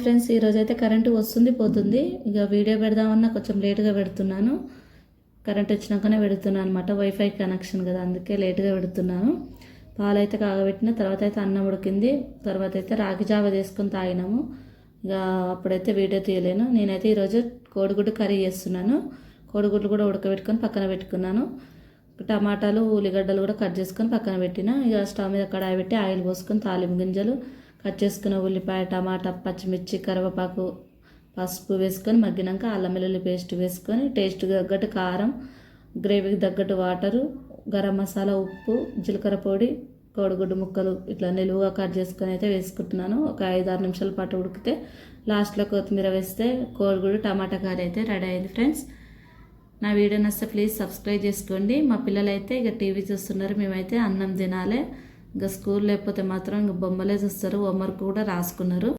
Friends, ఈరోజు అయితే current వస్తుంది పోతుంది. ఇక వీడియో పెడదామన్నా కొంచెం లేటుగా పెడుతున్నాను. కరెంట్ వచ్చినాకనే పెడుతున్నాను అనమాట. వైఫై కనెక్షన్ కదా, అందుకే లేటుగా పెడుతున్నాను. పాలైతే కాగబెట్టిన తర్వాత అయితే అన్నం ఉడికింది. తర్వాత అయితే రాగి జావ చేసుకొని తాగినాము. ఇక అప్పుడైతే వీడియో తీయలేను. నేనైతే ఈరోజు కోడిగుడ్డు కర్రీ చేస్తున్నాను. కోడిగుడ్లు కూడా ఉడకబెట్టుకొని పక్కన పెట్టుకున్నాను. టమాటాలు ఉల్లిగడ్డలు కూడా కట్ చేసుకొని పక్కన పెట్టిన. ఇక స్టవ్ మీద కడాయి పెట్టి ఆయిల్ పోసుకొని తాలింపు గింజలు, కట్ చేసుకున్న ఉల్లిపాయ, టమాటా, పచ్చిమిర్చి, కరివేపాకు, పసుపు వేసుకొని మగ్గినాక అల్లం వెల్లుల్లి పేస్ట్ వేసుకొని టేస్ట్కి తగ్గట్టు కారం, గ్రేవీకి తగ్గట్టు వాటరు, గరం మసాలా, ఉప్పు, జీలకర్ర పొడి, కోడిగుడ్డు ముక్కలు ఇట్లా నిలువుగా కట్ చేసుకొని అయితే వేసుకుంటున్నాను. ఒక 5-6 నిమిషాల పాటు ఉడికితే లాస్ట్లో కొత్తిమీర వేస్తే కోడిగుడ్డు టమాటా కర్రీ అయితే రెడీ అయింది ఫ్రెండ్స్. నా వీడియో నచ్చితే ప్లీజ్ సబ్స్క్రైబ్ చేసుకోండి. మా పిల్లలు అయితే ఇక టీవీ చూస్తున్నారు, మేమైతే అన్నం తినాలి. ఇంకా స్కూల్ లేకపోతే మాత్రం ఇంక బొమ్మలే చూస్తారు. హోంవర్క్ కూడా రాసుకున్నారు.